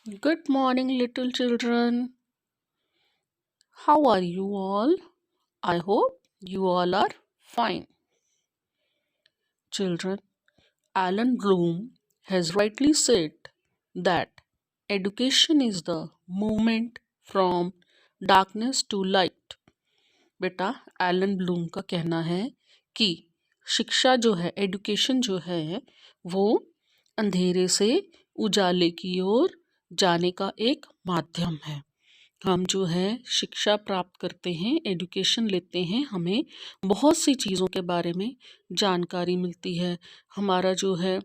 Good morning, little children. How are you all? I hope you all are fine. Children, Alan Bloom has rightly said that education is the movement from darkness to light. बेटा, Elon Bloom का कहना है कि शिक्षा जो है, education जो है, वो अंधेरे से उजाले की ओर जाने का एक माध्यम है। हम जो है शिक्षा प्राप्त करते हैं, एजुकेशन लेते हैं, हमें बहुत सी चीज़ों के बारे में जानकारी मिलती है। हमारा जो है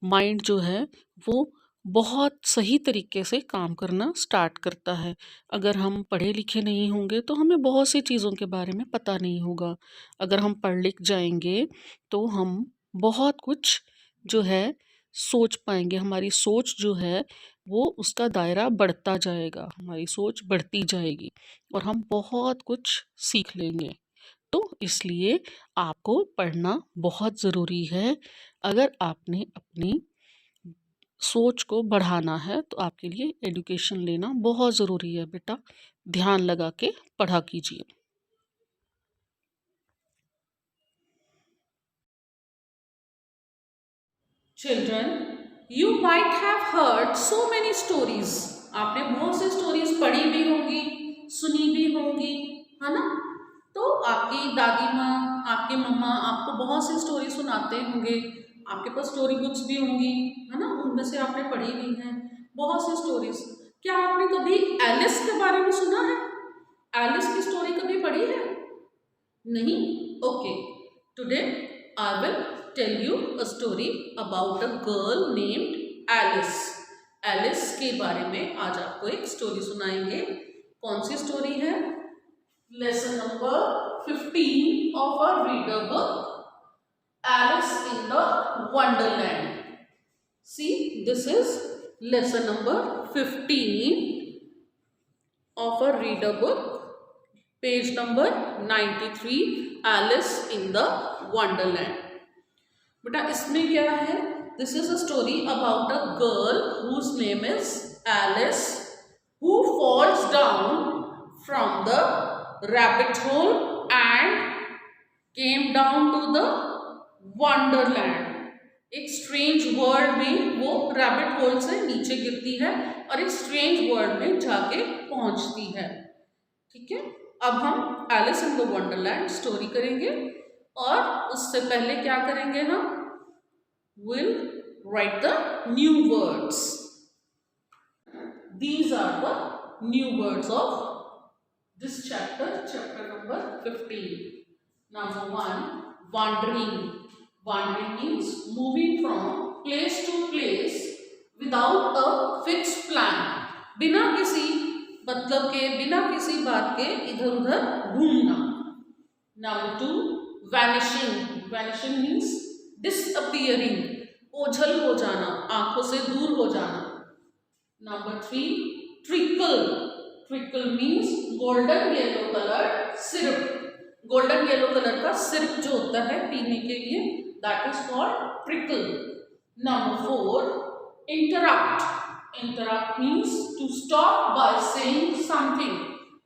माइंड जो है वो बहुत सही तरीके से काम करना स्टार्ट करता है। अगर हम पढ़े लिखे नहीं होंगे तो हमें बहुत सी चीज़ों के बारे में पता नहीं होगा। अगर हम पढ़ लिख जाएंगे तो हम बहुत कुछ जो है सोच पाएंगे। हमारी सोच जो है वो उसका दायरा बढ़ता जाएगा, हमारी सोच बढ़ती जाएगी और हम बहुत कुछ सीख लेंगे। तो इसलिए आपको पढ़ना बहुत ज़रूरी है। अगर आपने अपनी सोच को बढ़ाना है तो आपके लिए एजुकेशन लेना बहुत ज़रूरी है बेटा। ध्यान लगा के पढ़ा कीजिए। Children, you might have heard so many stories. आपने बहुत सी स्टोरीज पढ़ी भी होंगी, सुनी भी होंगी, है ना? तो आपकी दादी माँ, आपके मम्मा आपको बहुत सी स्टोरी सुनाते होंगे। आपके पास स्टोरी बुक्स भी होंगी, है ना? उनमें से आपने पढ़ी भी हैं बहुत सी स्टोरीज। क्या आपने कभी एलिस के बारे में सुना है? एलिस की स्टोरी कभी पढ़ी है? नहीं? Okay. Today I will tell you a story about a girl named Alice. Alice के बारे में आज आपको एक स्टोरी सुनाएंगे। कौन सी स्टोरी है? Lesson number 15 of our reader book, Alice in the Wonderland. See, this is lesson number 15 of a reader book, page number 93, Alice in the Wonderland। बेटा इसमें क्या है? This is a story about a girl whose name is Alice, who falls down from the rabbit hole and came down to the wonderland। एक strange world में वो rabbit hole से नीचे गिरती है और एक स्ट्रेंज वर्ल्ड में जाके पहुंचती है। ठीक है, अब हम Alice in the Wonderland story करेंगे और उससे पहले क्या करेंगे? हम will write the new words. These are the new words of this chapter, chapter number 15. Number 1, wandering. Wandering means moving from place to place without a fixed plan. बिना किसी मतलब के, बिना किसी बात के इधर उधर घूमना। Number 2, vanishing. Vanishing means disappearing. ओझल हो जाना, आंखों से दूर हो जाना। Number 3, trickle. Trickle means golden yellow colored syrup. Golden yellow colour का सिरप जो होता है पीने के लिए, that is called treacle. Number 4, interrupt. Interrupt means to stop by saying something.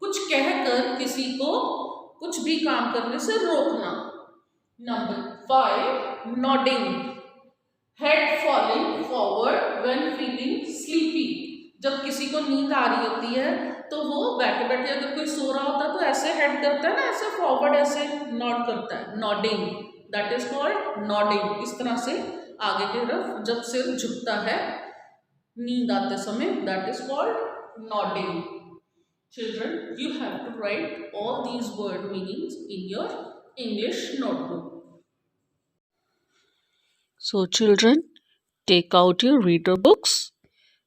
कुछ कहकर किसी को कुछ भी काम करने से रोकना। Number 5, nodding. Head falling forward when feeling sleepy. जब किसी को नींद आ रही होती है तो वो बैठे बैठे, अगर कोई सो रहा होता है तो ऐसे हेड करता है ना, ऐसे फॉरवर्ड ऐसे नॉड करता है, nodding. That is called nodding. इस तरह से आगे की तरफ जब सिर झुकता है नींद आते समय, that is called nodding. Children, you have to write all these word meanings in your English notebook. So, children, take out your reader books.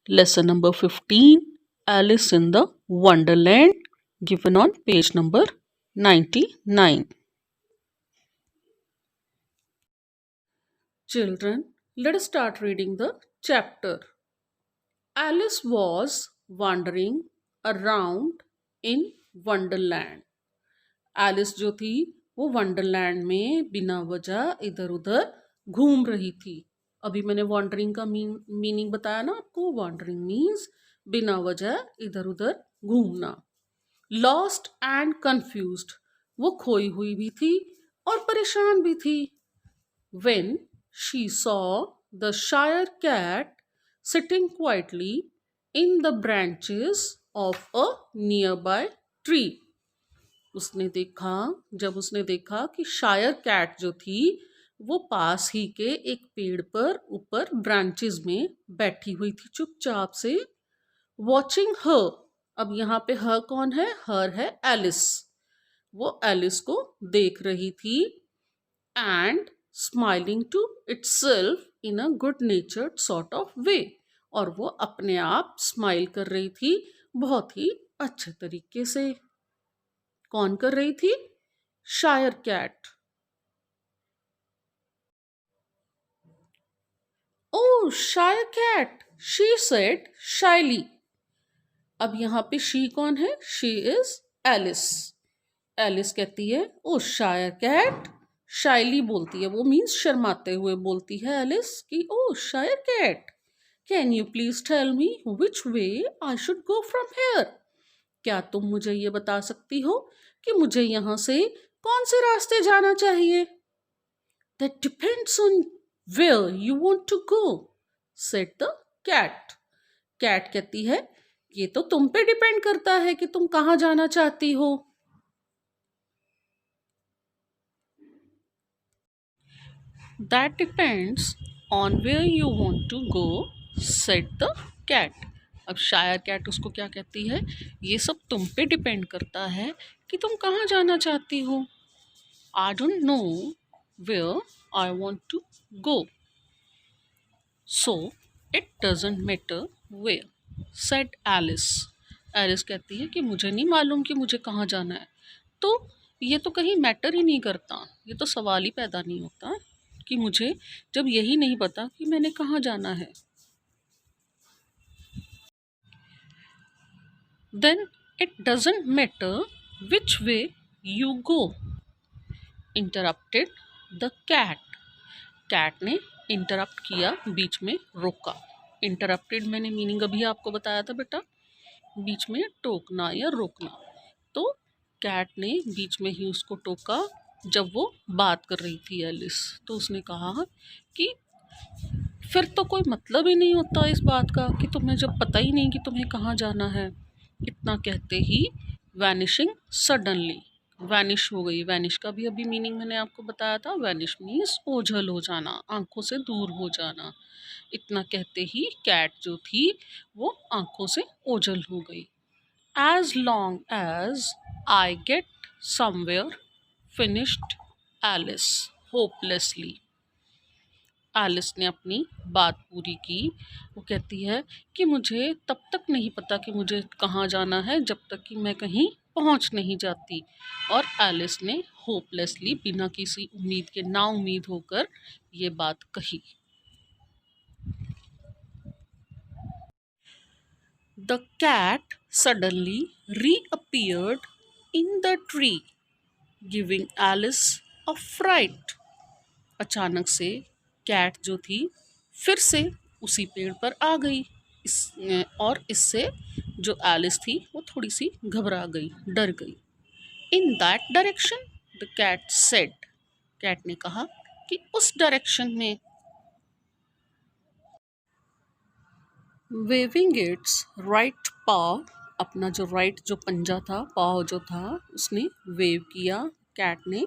Lesson number 15, Alice in the Wonderland, given on page number 99. Children, let us start reading the chapter. Alice was wandering around in Wonderland. Alice जो थी वो Wonderland में बिना वजह इधर उधर घूम रही थी। अभी मैंने वॉन्डरिंग का मीनिंग बताया ना आपको। वॉन्डरिंग मीन्स बिना वजह इधर उधर घूमना। लॉस्ट एंड कंफ्यूज्ड, वो खोई हुई भी थी और परेशान भी थी। When she saw the Shire cat sitting quietly in the branches of a nearby tree, जब उसने देखा कि शायर कैट जो थी वो पास ही के एक पेड़ पर ऊपर ब्रांचेस में बैठी हुई थी चुपचाप से। वॉचिंग हर, अब यहाँ पे हर कौन है? हर है एलिस। वो एलिस को देख रही थी and smiling to itself in a good natured sort of way, और वो अपने आप स्माइल कर रही थी बहुत ही अच्छे तरीके से। कौन कर रही थी? शायर cat. O Cheshire cat, she said शाइली। अब यहाँ पे शी कौन है? She is Alice. एलिस कहती है ओ शायर कैट, शाइली बोलती है, वो मीन्स शर्माते हुए बोलती है एलिस कि oh Cheshire cat, can you please tell me which way I should go from here? क्या तुम मुझे ये बता सकती हो कि मुझे यहाँ से कौन से रास्ते जाना चाहिए? That depends on where you want to go, said the cat. Cat कहती है ये तो तुम पे डिपेंड करता है कि तुम कहाँ जाना चाहती हो। That depends on where you want to go, said the cat. अब शायर कैट उसको क्या कहती है? ये सब तुम पे डिपेंड करता है कि तुम कहाँ जाना चाहती हो। I don't know where I want to go, so it doesn't matter where, said Alice. Alice कहती है कि मुझे नहीं मालूम कि मुझे कहाँ जाना है, तो ये तो कहीं मैटर ही नहीं करता, ये तो सवाल ही पैदा नहीं होता कि मुझे जब यही नहीं पता कि मैंने कहाँ जाना है। Then it doesn't matter which way you go, interrupted the cat. Cat ने इंटरप्ट किया, बीच में रोका। इंटरप्टेड मैंने मीनिंग अभी आपको बताया था बेटा, बीच में टोकना या रोकना। तो कैट ने बीच में ही उसको टोका जब वो बात कर रही थी एलिस। तो उसने कहा कि फिर तो कोई मतलब ही नहीं होता इस बात का कि तुम्हें जब पता ही नहीं कि तुम्हें कहाँ जाना है। इतना कहते ही वैनिशिंग सडनली, वैनिश हो गई। वैनिश का भी अभी मीनिंग मैंने आपको बताया था। वैनिश मीन्स ओझल हो जाना, आंखों से दूर हो जाना। इतना कहते ही कैट जो थी वो आंखों से ओझल हो गई। As long as I get somewhere, finished Alice hopelessly. Alice ने अपनी बात पूरी की। वो कहती है कि मुझे तब तक नहीं पता कि मुझे कहाँ जाना है जब तक कि मैं कहीं पहुँच नहीं जाती। और एलिस ने होपलेसली, बिना किसी उम्मीद के, ना उम्मीद होकर ये बात कही। The cat suddenly reappeared in the tree, giving Alice a fright. अचानक से कैट जो थी फिर से उसी पेड़ पर आ गई। और इससे जो एलिस थी वो थोड़ी सी घबरा गई, डर गई। In that direction, the cat said. Cat ने कहा कि उस डायरेक्शन में। वेविंग इट्स राइट पाव, अपना जो राइट जो पंजा था, पाव जो था, उसने वेव किया कैट ने।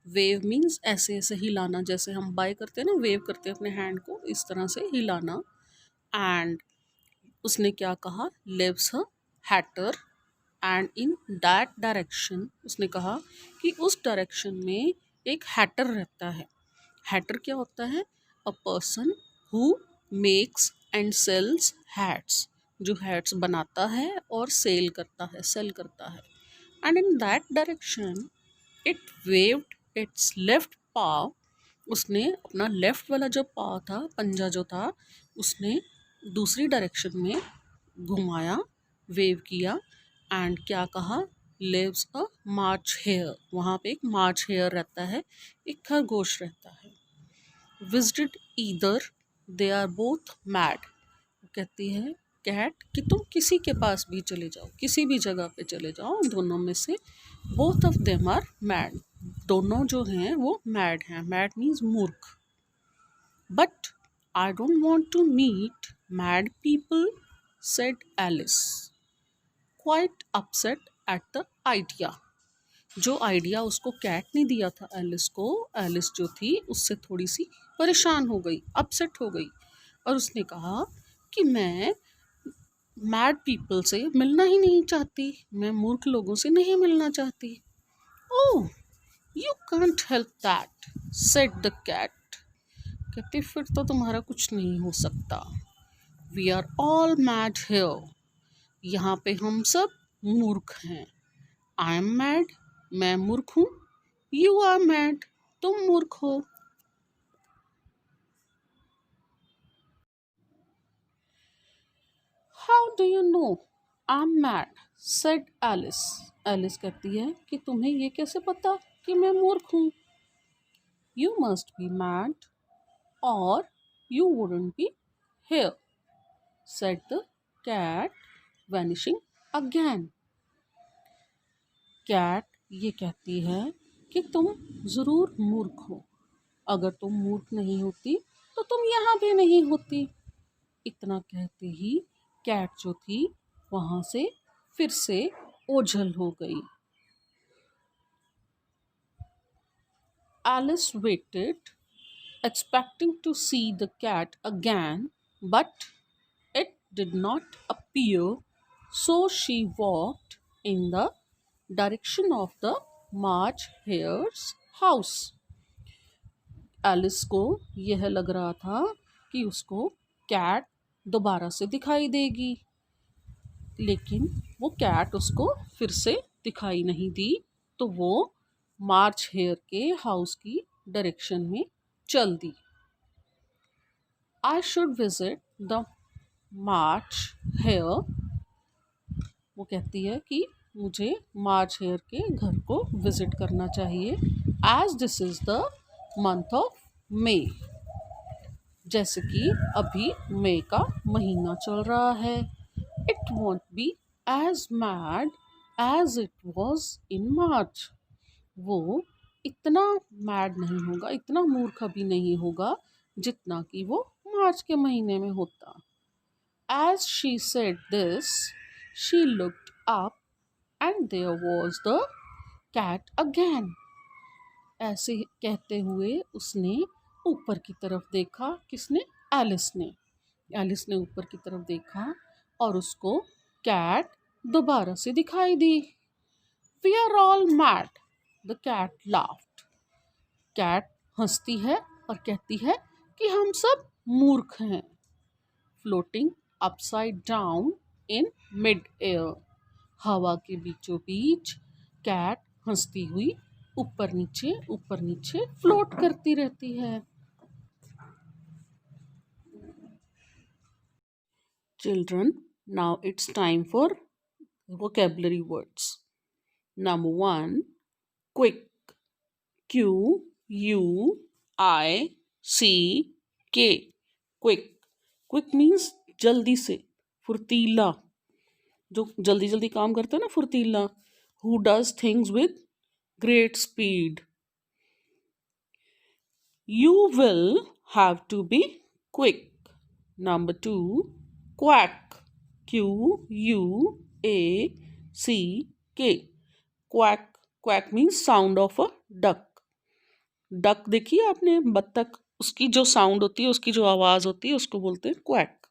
वेव मीन्स ऐसे ऐसे हिलाना, जैसे हम बाय करते हैं ना, वेव करते हैं अपने हैंड को, इस तरह से हिलाना। एंड उसने क्या कहा? Lives a hatter, and in that direction, उसने कहा कि उस डायरेक्शन में एक हैटर रहता है। हैटर क्या होता है? A person who makes and sells hats, जो हैट्स बनाता है और सेल करता है, सेल करता है। And in that direction it waved its left paw, उसने अपना लेफ्ट वाला जो पाव था, पंजा जो था, उसने दूसरी डायरेक्शन में घुमाया, वेव किया। एंड क्या कहा? लिव्स अ मार्च हेयर, वहाँ पे एक मार्च हेयर रहता है, एक खरगोश रहता है। Visited either, they are both mad, कहती है कैट कि तुम किसी के पास भी चले जाओ, किसी भी जगह पे चले जाओ, दोनों में से both of them are mad, दोनों जो हैं वो मैड हैं. मैड मीन्स मूर्ख. But I don't want to meet mad people, said Alice, quite upset at the idea. जो आइडिया उसको कैट ने दिया था एलिस को, एलिस जो थी उससे थोड़ी सी परेशान हो गई, अपसेट हो गई, और उसने कहा कि मैं मैड पीपल से मिलना ही नहीं चाहती, मैं मूर्ख लोगों से नहीं मिलना चाहती. Oh, you can't help that, said the cat. कहते फिर तो तुम्हारा कुछ नहीं हो सकता. We are all mad here, यहाँ पे हम सब मूर्ख हैं. आई एम मैड, मैं मूर्ख हूँ. यू आर मैड, तुम मूर्ख हो. How do you know I am mad, said Alice. Alice कहती है कि तुम्हें ये कैसे पता कि मैं मूर्ख हूँ. यू मस्ट बी मैड और you wouldn't be here, said the cat, vanishing again. Cat ये कहती है कि तुम ज़रूर मूर्ख हो, अगर तुम मूर्ख नहीं होती तो तुम यहाँ भी नहीं होती. इतना कहते ही कैट जो थी वहाँ से फिर से ओझल हो गई. Alice waited expecting to see the cat again, but it did not appear, so she walked in the direction of the March Hare's house. Alice को यह लग रहा था कि उसको कैट दोबारा से दिखाई देगी, लेकिन वो कैट उसको फिर से दिखाई नहीं दी, तो वो मार्च हेयर के हाउस की डायरेक्शन में चल दी. I should visit the March Hare. वो कहती है कि मुझे मार्च हेयर के घर को विजिट करना चाहिए. As this is the month of May, जैसे कि अभी मई का महीना चल रहा है. It won't be as mad as it was in March. वो इतना मैड नहीं होगा, इतना मूर्ख अभी नहीं होगा जितना कि वो मार्च के महीने में होता. As she said this, she looked up and there was the cat again. ऐसे कहते हुए उसने ऊपर की तरफ देखा. किसने? एलिस ने. एलिस ने ऊपर की तरफ देखा और उसको कैट दोबारा से दिखाई दी. We are all mad, the cat laughed. Cat हंसती है और कहती है कि हम सब मूर्ख हैं. Floating upside down in mid air, हवा के बीचों बीच कैट हंसती हुई ऊपर नीचे फ्लोट करती रहती है. Children, now it's time for vocabulary words. Number 1, quick. Quick. quick. Quick means जल्दी से, फुर्तीला, जो जल्दी जल्दी काम करता है ना, फुर्तीला. Who does things with great speed. You will have to be quick. Number 2, quack. Quack. Quack. Quack means sound of a duck. Duck देखिए आपने, बत्तख, उसकी जो साउंड होती है, उसकी जो आवाज़ होती है, उसको बोलते हैं quack.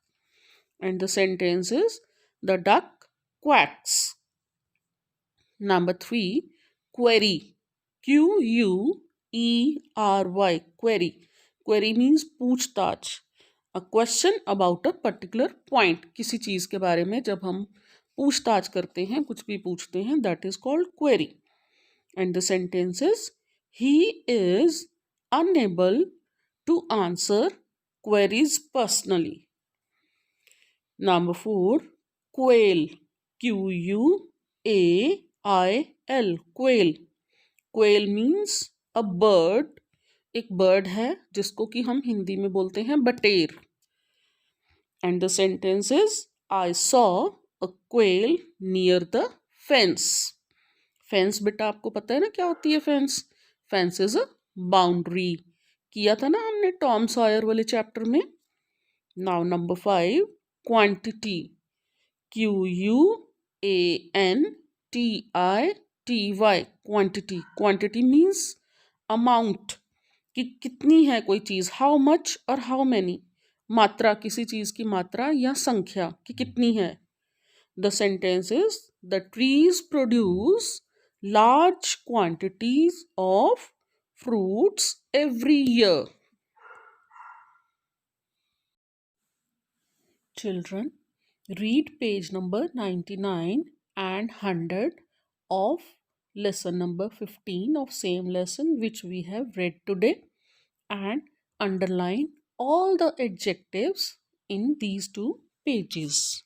And the sentence is the duck quacks. Number 3, query. QUERY. Query. Query means पूछताछ. A question about a particular point. किसी चीज़ के बारे में जब हम पूछताछ करते हैं, कुछ भी पूछते हैं, that is called query. And the sentence is he is unable to answer queries personally. Number 4, quail. QUAIL. quail. Quail means a bird. एक बर्ड है जिसको कि हम हिंदी में बोलते हैं बटेर. And the sentence is I saw a quail near the fence. Fence बेटा आपको पता है ना क्या होती है fence? Fence is a boundary. किया था ना हमने टॉम सॉयर वाले चैप्टर में. Now number 5, quantity. QUANTITY. Quantity. Quantity means amount, कि कितनी है कोई चीज़. हाउ मच और हाउ मैनी, मात्रा, किसी चीज़ की मात्रा या संख्या कि कितनी है. The sentence is the trees produce large quantities of fruits every year. Children, read page number 99 and 100 of lesson number 15 of same lesson which we have read today, and underline all the adjectives in these two pages.